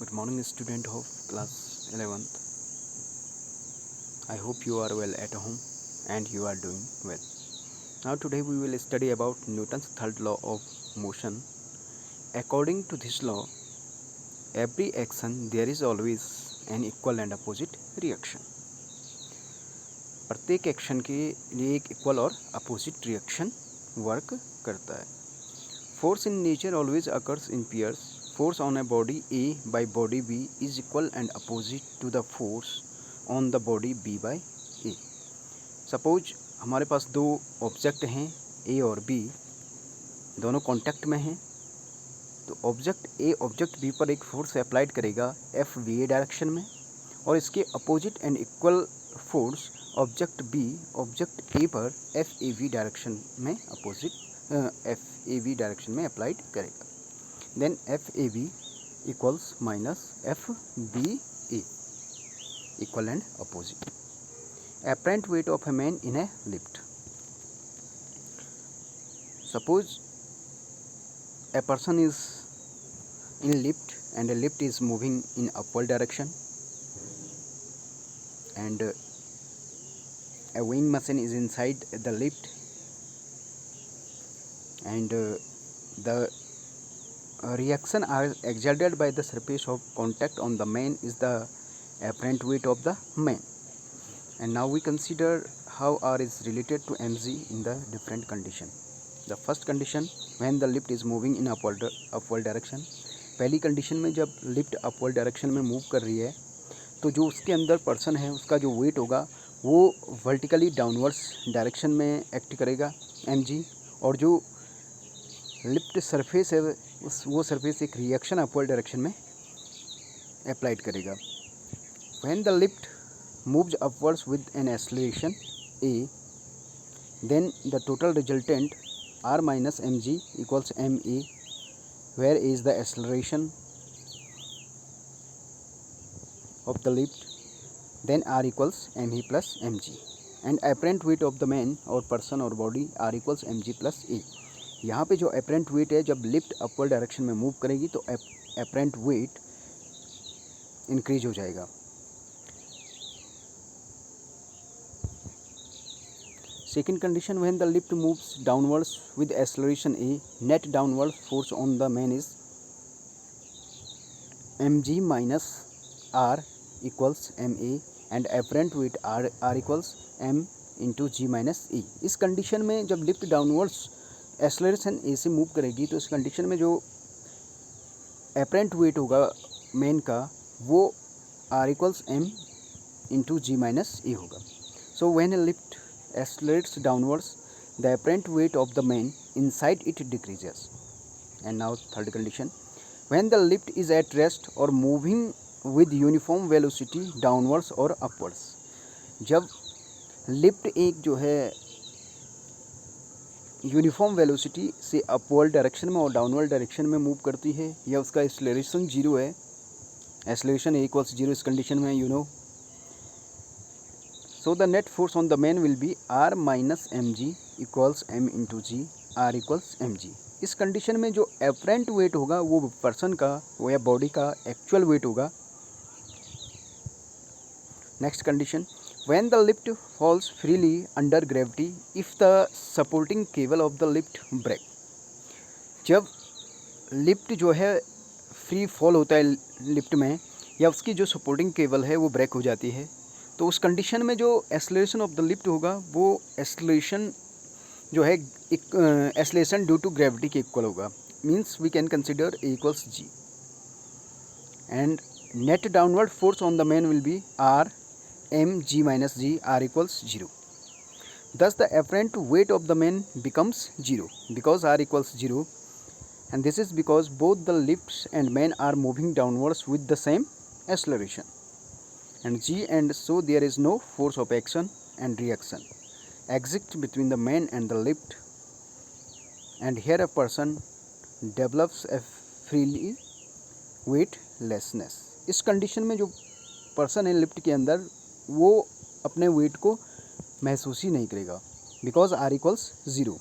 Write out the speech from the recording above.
Good morning, student of class 11th. I hope you are well at home and you are doing well. Now today we will study about Newton's third law of motion. According to this law, every action there is always an equal and opposite reaction. प्रत्येक action के लिए एक equal और opposite reaction work करता है. Force in nature always occurs in pairs. Force on a body A by body B is equal and opposite to the force on the body B by A. Suppose हमारे पास दो object हैं A और B, दोनों contact में हैं. तो object A object B पर एक फोर्स अप्लाइड करेगा F V A डायरेक्शन में, और इसके opposite and equal force object B object A पर F A V डायरेक्शन में F A V डायरेक्शन में अप्लाइड करेगा. Then F A V equals minus F B A, equal and opposite. Apparent weight of a man in a lift. Suppose a person is in lift and a lift is moving in upward direction, and a weighing machine is inside the lift, and the reaction are exerted by the surface of contact on the man is the apparent weight of the man. And now we consider how R is related to mg in the different condition. The first condition, when the lift is moving in upward direction. पहली condition में जब lift upward direction में move कर रही है तो जो उसके अंदर पर्सन है उसका जो वेट होगा वो वर्टिकली डाउनवर्ड्स डायरेक्शन में एक्ट करेगा mg, और जो लिफ्ट सरफेस है वो सरफेस एक रिएक्शन अपवर्ड डायरेक्शन में अप्लाइड करेगा. When the lift moves upwards with an acceleration a, then the total resultant r minus mg equals ma, where is the acceleration of the lift, then r equals me plus mg, and apparent weight of the man or person or body r equals mg plus a. यहाँ पे जो apparent weight है, जब lift upward direction में move करेगी तो apparent weight increase हो जाएगा. Second condition, when the lift moves downwards with acceleration a, net downward force on the man is mg minus r equals ma, and apparent weight r equals m into g minus e. इस condition में जब lift downwards acceleration ए से move करेगी तो इस condition में जो apparent weight होगा मैन का वो r equals m into g minus e होगा. So when a lift accelerates downwards, the apparent weight of the man inside it decreases. And now third condition, when the lift is at rest or moving with uniform velocity downwards or upwards. जब lift एक जो है uniform velocity से upward direction में और downward direction में move करती है, या उसका एक्सेलरेशन जीरो है, एक्सेलरेशन ए इक्वल्स जीरो इस कंडीशन में you know. So the net force on the man will be r minus mg equals m into g, r equals mg. इस कंडीशन में जो apparent weight होगा वो पर्सन का वो या बॉडी का एक्चुअल वेट होगा. Next condition, when the lift falls freely under gravity if the supporting cable of the lift break. जब लिफ्ट जो है फ्री फॉल होता है लिफ्ट में, या उसकी जो सपोर्टिंग केबल है वो ब्रेक हो जाती है, तो उस कंडीशन में जो एक्सेलरेशन ऑफ द लिफ्ट होगा वो एक्सेलरेशन जो है एक्सेलरेशन ड्यू टू ग्रेविटी के इक्वल होगा. Means we can consider A equals G, and net downward force on the man will be R M G minus G, R equals zero. Thus the apparent weight of the man becomes zero because r equals zero, and this is because both the lifts and man are moving downwards with the same acceleration and g, and so there is no force of action and reaction exists between the man and the lift, and here a person develops a freely weightlessness. इस condition में जो person है lift के अंदर वो अपने wait को महसूस ही नहीं करेगा बिकॉज r इक्वल्स ज़ीरो.